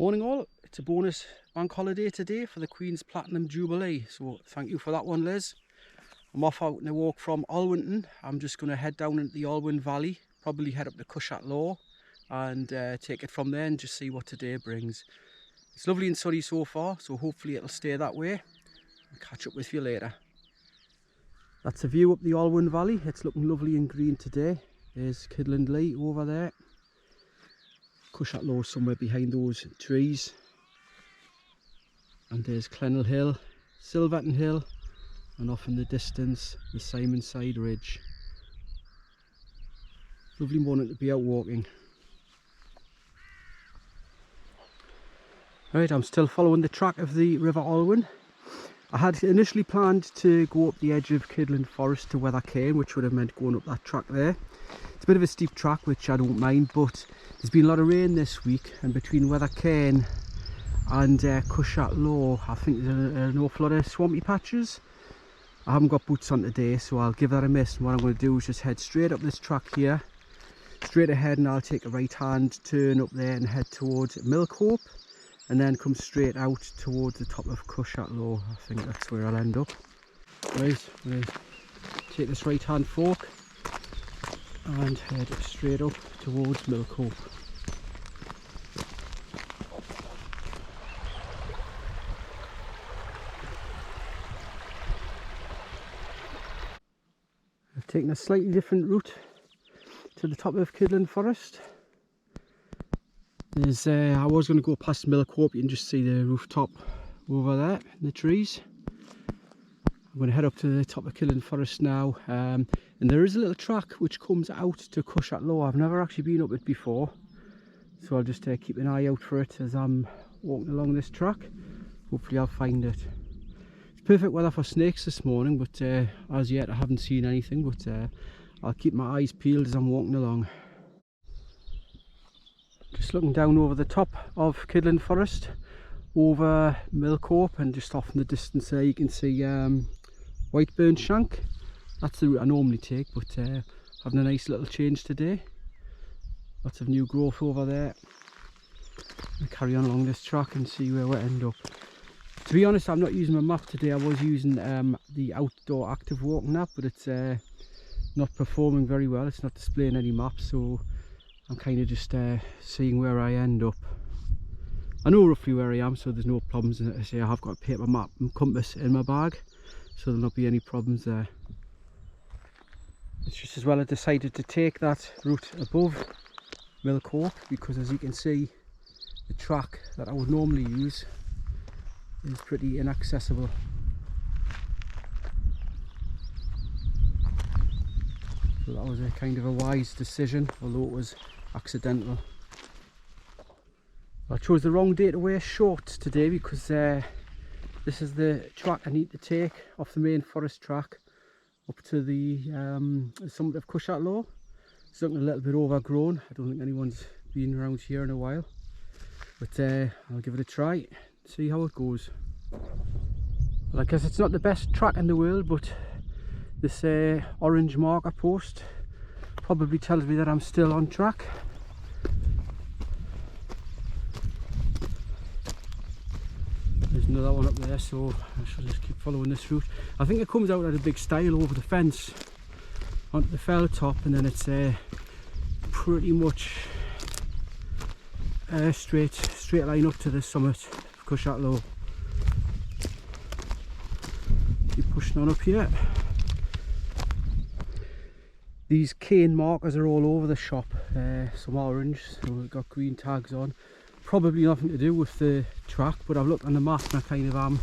Morning all, it's a bonus bank holiday today for the Queen's Platinum Jubilee, so thank you for that one, Liz. I'm off out on a walk from Alwinton. I'm just going to head down into the Alwyn Valley, probably head up to Cushat Law and take it from there and just see what today brings. It's lovely and sunny so far, so hopefully it'll stay that way. I'll catch up with you later. That's a view up the Alwyn Valley. It's looking lovely and green today. There's Kidland over there. Cushat Law somewhere behind those trees, and there's Clennell Hill, Silverton Hill, and off in the distance the Simonside Ridge. Lovely morning to be out walking. Right, I'm still following the track of the River Alwyn. I had initially planned to go up the edge of Kidland Forest to Wether Cairn, which would have meant going up that track there. It's a bit of a steep track, which I don't mind, but there's been a lot of rain this week, and between Wether Cairn and Cushat Law, I think there's an awful lot of swampy patches. I haven't got boots on today, so I'll give that a miss, and what I'm going to do is just head straight up this track here, straight ahead, and I'll take a right hand turn up there and head towards Milkhope, and then come straight out towards the top of Cushat Law. I think that's where I'll end up. Right, I'm going to take this right hand fork and head straight up towards Milkhope. I've taken a slightly different route to the top of Kidland Forest. There's, I was going to go past Milkhope. You can just see the rooftop over there in the trees. I'm going to head up to the top of Kidland Forest now, and there is a little track which comes out to Cushat Law. I've never actually been up it before, so I'll just keep an eye out for it as I'm walking along this track. Hopefully I'll find it. It's perfect weather for snakes this morning, but as yet I haven't seen anything, but I'll keep my eyes peeled as I'm walking along. Just looking down over the top of Kidland Forest, over Milkhope, and just off in the distance there you can see Whiteburn Shank. That's the route I normally take, but having a nice little change today. Lots of new growth over there. I'll carry on along this track and see where we end up. To be honest, I'm not using my map today. I was using the outdoor active walking app, but it's not performing very well. It's not displaying any maps, so I'm kind of just seeing where I end up. I know roughly where I am, so there's no problems. I say I have got a paper map and compass in my bag, so there'll not be any problems there. It's just as well I decided to take that route above Milkhope, because as you can see, the track that I would normally use is pretty inaccessible. So that was a kind of a wise decision, although it was accidental. I chose the wrong day to wear shorts today, because this is the track I need to take off the main forest track up to the summit of Cushat Law. It's looking a little bit overgrown. I don't think anyone's been around here in a while, but I'll give it a try, see how it goes. Well, I guess it's not the best track in the world, but this orange marker post probably tells me that I'm still on track. There's another one up there, so I shall just keep following this route. I think it comes out at a big stile over the fence onto the fell top, and then it's pretty much straight line up to the summit of Cushat Law. Keep pushing on up here. These cane markers are all over the shop, some orange, so we've got green tags on. Probably nothing to do with the track, but I've looked on the map and I kind of am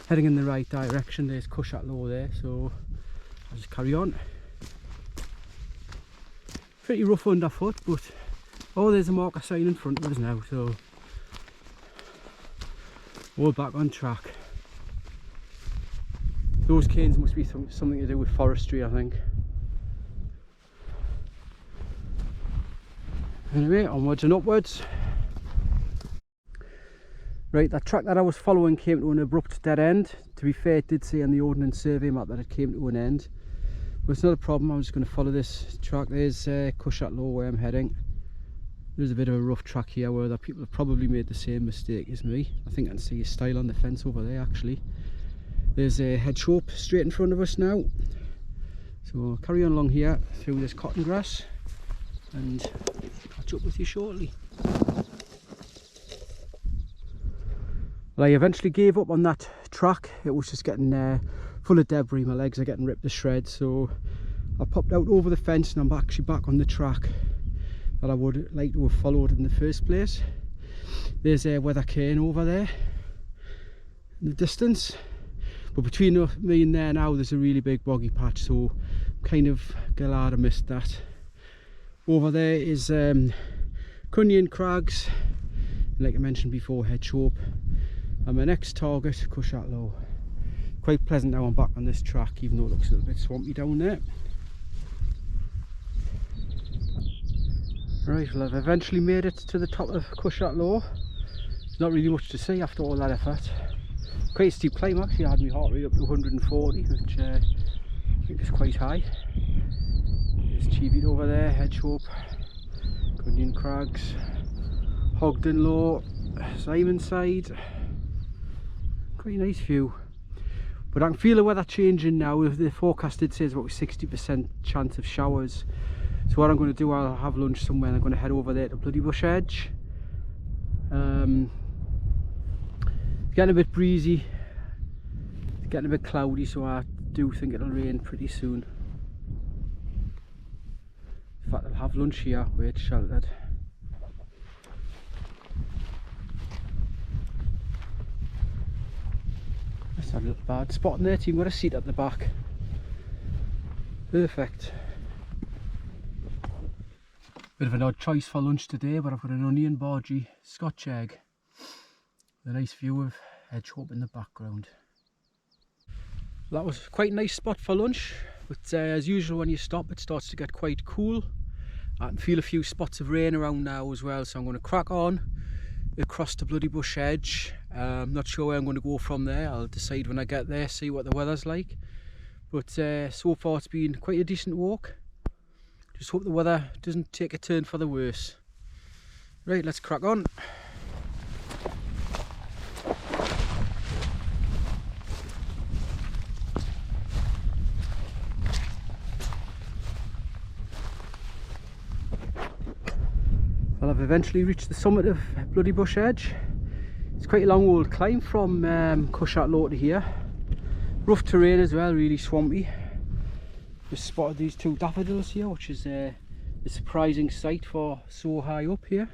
heading in the right direction. There's Cushat Law there, so I'll just carry on. Pretty rough underfoot, but oh, there's a marker sign in front of us now, so we're back on track. Those canes must be something to do with forestry, I think. Anyway, onwards and upwards. Right, that track that I was following came to an abrupt dead end. To be fair, it did say on the Ordnance Survey map that it came to an end, but it's not a problem. I'm just going to follow this track. There's Cushat Law where I'm heading. There's a bit of a rough track here where other people have probably made the same mistake as me. I think I can see a stile on the fence over there actually. There's a hedge rope straight in front of us now. So I'll carry on along here through this cotton grass and catch up with you shortly. Well, I eventually gave up on that track. It was just getting full of debris. My legs are getting ripped to shreds, so I popped out over the fence and I'm actually back on the track that I would like to have followed in the first place. There's a weather cane over there in the distance, but between me and there now there's a really big boggy patch, so I'm kind of glad I missed that. Over there is Cunyon Crags, and like I mentioned before, hedge rope, and my next target, Cushat Low. Quite pleasant now I'm back on this track, even though it looks a little bit swampy down there. Right, well, I've eventually made it to the top of Cushat Low. There's not really much to see after all that effort. Quite a steep climb actually. I had my heart rate up to 140, which I think is quite high. There's Cheviot over there, hedge rope, Cunyon Crags, Hogden Low, Simonside. Quite a nice view. But I can feel the weather changing now. The forecast did say it's about a 60% chance of showers. So what I'm going to do, I'll have lunch somewhere and I'm going to head over there to Bloodybush Edge. It's getting a bit breezy, it's getting a bit cloudy, so I do think it'll rain pretty soon. In fact, I'll have lunch here where it's sheltered. That's not a little bad spot in there, team. Got a seat at the back. Perfect. Bit of an odd choice for lunch today, but I've got an onion bhaji, Scotch egg, with a nice view of hedge rope in the background. That was quite a nice spot for lunch, but as usual when you stop it starts to get quite cool. I can feel a few spots of rain around now as well, so I'm going to crack on across to Bloodybush Edge. I'm not sure where I'm going to go from there. I'll decide when I get there, see what the weather's like. But so far it's been quite a decent walk. Just hope the weather doesn't take a turn for the worse. Right, let's crack on. Well, I've eventually reached the summit of Bloodybush Edge. It's quite a long old climb from Cushat Low to here. Rough terrain as well, really swampy. Just spotted these two daffodils here, which is a surprising sight for so high up here.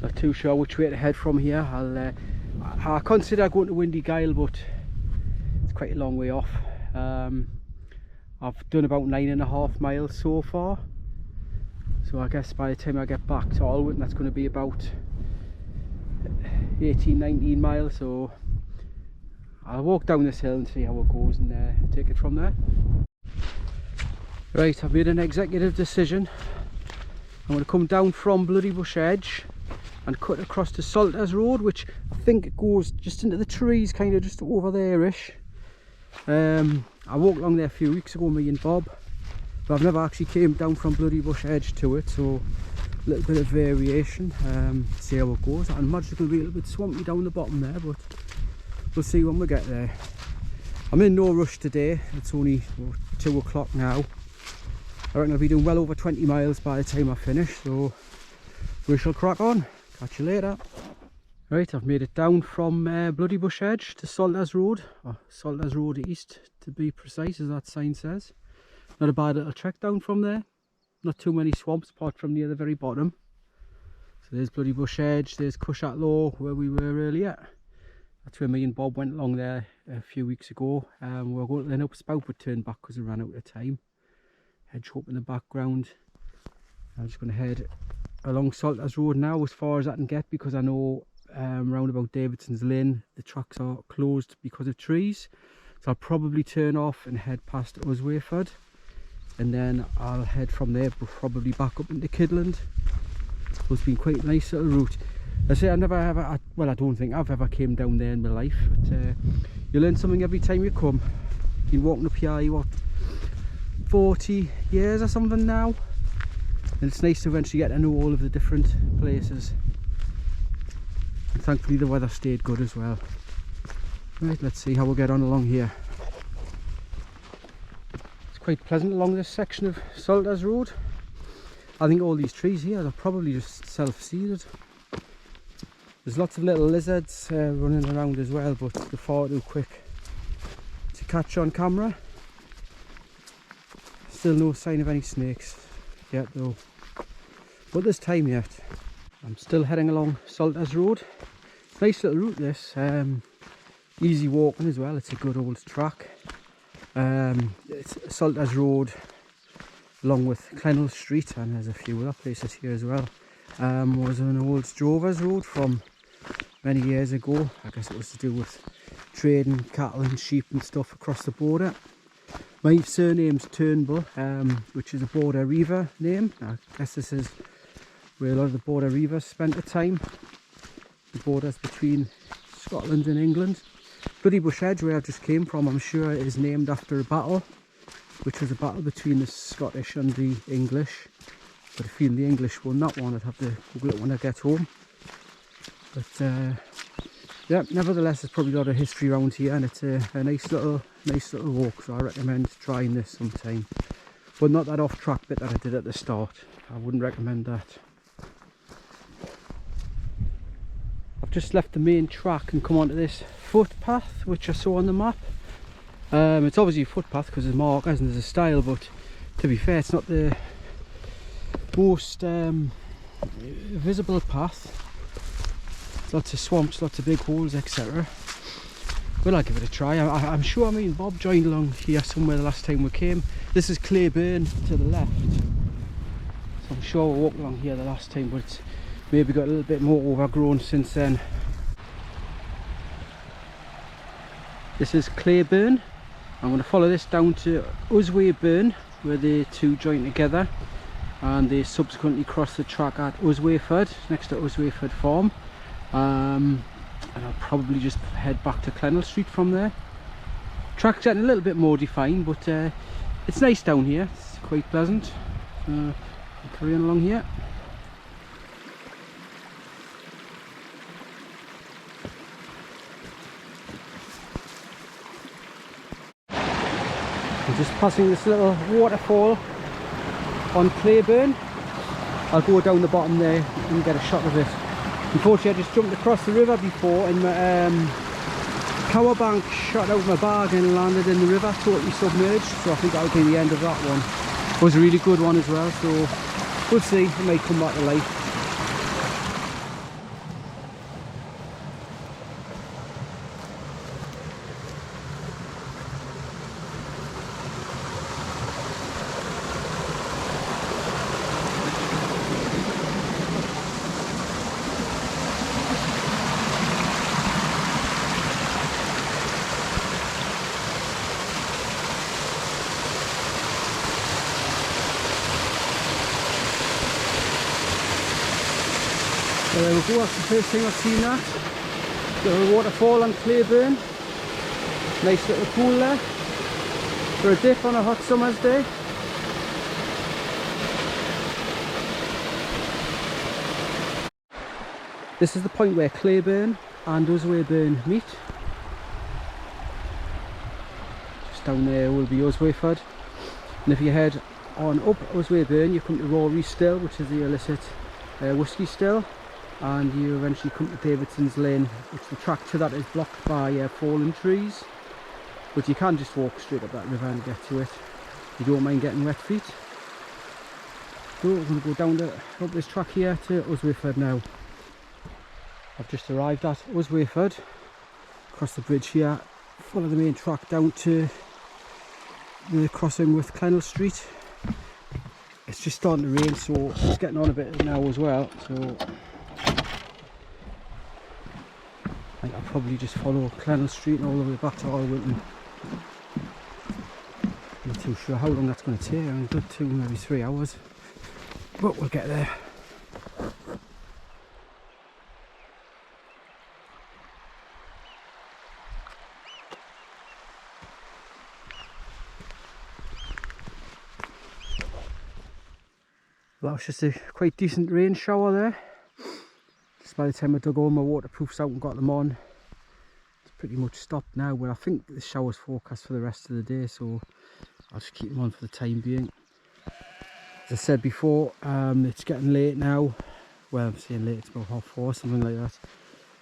Not too sure which way to head from here. I consider going to Windy Gyle, but it's quite a long way off. I've done about 9.5 miles so far, so I guess by the time I get back to Alwinton that's going to be about 18-19 miles, so I'll walk down this hill and see how it goes and take it from there. Right, I've made an executive decision. I'm going to come down from Bloodybush Edge and cut across to Salters Road, which I think goes just into the trees, kind of just over there-ish. I walked along there a few weeks ago, me and Bob, but I've never actually came down from Bloodybush Edge to it, so a little bit of variation. See how it goes. I imagine it's going to be a little bit swampy down the bottom there, but we'll see when we get there. I'm in no rush today. It's only 2 o'clock now. I reckon I'll be doing well over 20 miles by the time I finish, so we shall crack on. Catch you later. Right, I've made it down from Bloodybush Edge to Salters Road, or Salters Road East to be precise, as that sign says. Not a bad little trek down from there. Not too many swamps apart from near the very bottom. So there's Bloodybush Edge, there's Cushat Low where we were earlier. That's where me and Bob went along there a few weeks ago. We were going to end up spout but turned back because we ran out of time. Hedge rope in the background. I'm just going to head along Salters Road now as far as I can get, because I know round about Davidson's Lane the tracks are closed because of trees. So I'll probably turn off and head past Uswayford, and then I'll head from there probably back up into Kidland. So it's been quite a nice little route. I say I don't think I've ever came down there in my life, but you learn something every time you come. Been walking up here, what, 40 years or something now, and it's nice to eventually get to know all of the different places, and thankfully the weather stayed good as well. Right, let's see how we'll get on along here. It's quite pleasant along this section of Salters Road. I think all these trees here are probably just self-seeded. There's lots of little lizards running around as well, but they're far too quick to catch on camera. Still no sign of any snakes yet though, but there's time yet. I'm still heading along Salters Road. Nice little route this, easy walking as well. It's a good old track. It's Salters Road along with Clennell Street, and there's a few other places here as well. Was an old drovers road from many years ago. I guess it was to do with trading cattle and sheep and stuff across the border. My surname's Turnbull, which is a border reaver name. I guess this is where a lot of the border reavers spent the time. The borders between Scotland and England. Bloodybush Edge, where I just came from, I'm sure is named after a battle, which was a battle between the Scottish and the English. But I feel the English will not want. I'd have to Google it when I get home. But yeah, nevertheless, there's probably a lot of history around here, and it's a nice little walk. So I recommend trying this sometime. But not that off-track bit that I did at the start. I wouldn't recommend that. I've just left the main track and come onto this footpath, which I saw on the map. It's obviously a footpath because there's markers and there's a stile, but to be fair, it's not the most visible path. Lots of swamps, lots of big holes, etc. Well, I'll give it a try. I'm sure me and Bob joined along here somewhere the last time we came. This is Claiborne to the left, so I'm sure we walked along here the last time, but it's maybe got a little bit more overgrown since then. This is Claiborne. I'm going to follow this down to Uswayburn, where the two join together, and they subsequently cross the track at Uswayford, next to Uswayford Farm. And I'll probably just head back to Clennell Street from there. Track's getting a little bit more defined, but it's nice down here. It's quite pleasant. I'll carry on along here. I'm just passing this little waterfall on Claiborne. I'll go down the bottom there and get a shot of it. Unfortunately, I just jumped across the river before and my power bank shot out my bag and landed in the river, totally submerged. So I think that'll be the end of that one. It was a really good one as well, so we'll see. It may come back to life. So there we go, that's the first thing I've seen that. Got a waterfall on Claiborne. Nice little pool there for a dip on a hot summer's day. This is the point where Claiborne and Uswayburn meet. Just down there will be Uswayford. And if you head on up Uswayburn, you come to Rory Still, which is the illicit whisky still. And you eventually come to Davidson's Lane, which the track to that is blocked by fallen trees, but you can just walk straight up that river and get to it. You don't mind getting wet feet. So we're going to go down up this track here to Uswayford now. I've just arrived at Uswayford, across the bridge here, follow the main track down to the crossing with Clennell Street. It's just starting to rain, so it's getting on a bit now as well, so I think I'll probably just follow Clennell Street and all the way back to Alwinton. I'm not too sure how long that's going to take. I'm good 2, maybe 3 hours, but we'll get there. That was just a quite decent rain shower there. Just by the time I dug all my waterproofs out and got them on, it's pretty much stopped now, but I think the shower's forecast for the rest of the day, so I'll just keep them on for the time being. As I said before, it's getting late now. Well, I'm saying late, it's about 4:30, something like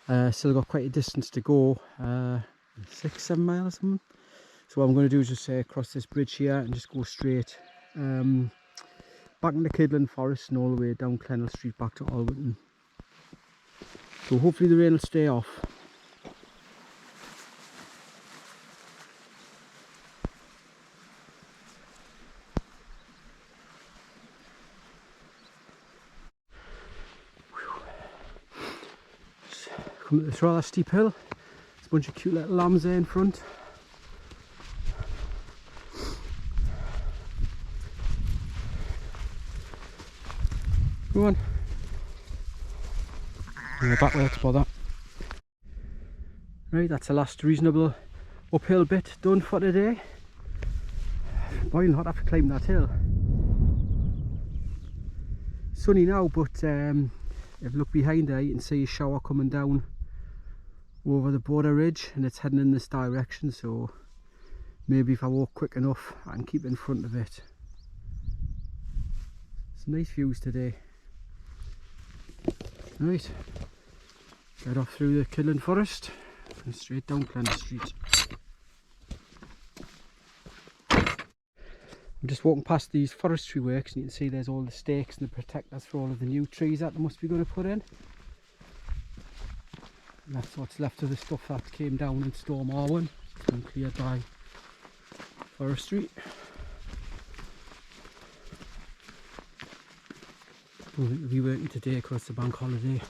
that. Still got quite a distance to go, 6-7 miles or something. So what I'm going to do is just cross this bridge here and just go straight back into Kidland Forest and all the way down Clennell Street back to Alwinton. So hopefully the rain will stay off. Just come up this rather steep hill. There's a bunch of cute little lambs there in front. Come on. We're back where it's for that. Right, that's the last reasonable uphill bit done for today. Boiling hot after climbing that hill. Sunny now, but if you look behind there, you can see a shower coming down over the border ridge, and it's heading in this direction. So maybe if I walk quick enough, I can keep in front of it. Some nice views today. Right, get off through the Kidland Forest and straight down Clennell Street. I'm just walking past these forestry works, and you can see there's all the stakes and the protectors for all of the new trees that they must be going to put in. And that's what's left of the stuff that came down in Storm Arwen. It's been cleared by forestry. I don't think they'll be working today because it's a bank holiday.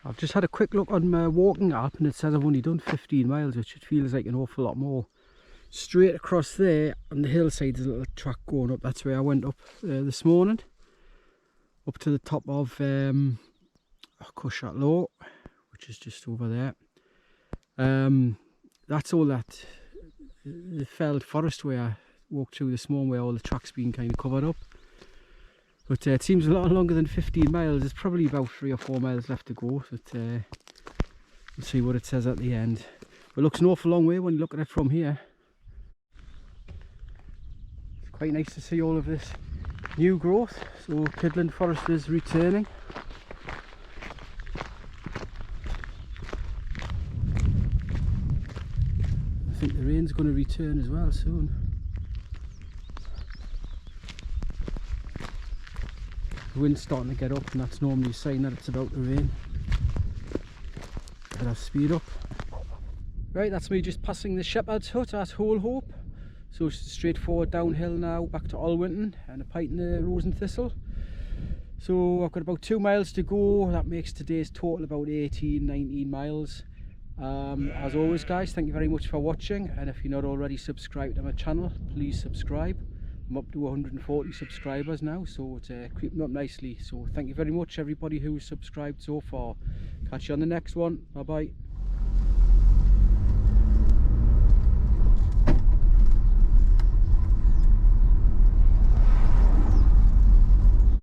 I've just had a quick look on my walking app, and it says I've only done 15 miles, which it feels like an awful lot more. Straight across there on the hillside there's a little track going up. That's where I went up this morning, up to the top of Cushat Low, which is just over there. That's all that the felled forest where I walked through this morning, where all the track's been kind of covered up. But it seems a lot longer than 15 miles. There's probably about 3 or 4 miles left to go, but we'll see what it says at the end. But it looks an awful long way when you look at it from here. It's quite nice to see all of this new growth. So Kidland Forest is returning. I think the rain's going to return as well soon. The wind's starting to get up, and that's normally a sign that it's about to rain. Better speed up. Right, that's me just passing the shepherd's hut at Whole Hope. So it's straightforward downhill now back to Alwinton and a pint in the Rose and Thistle. So I've got about 2 miles to go. That makes today's total about 18-19 miles. As always guys, thank you very much for watching, and if you're not already subscribed to my channel, please subscribe. I'm up to 140 subscribers now, so it's creeping up nicely. So thank you very much everybody who's subscribed so far. Catch you on the next one. Bye bye.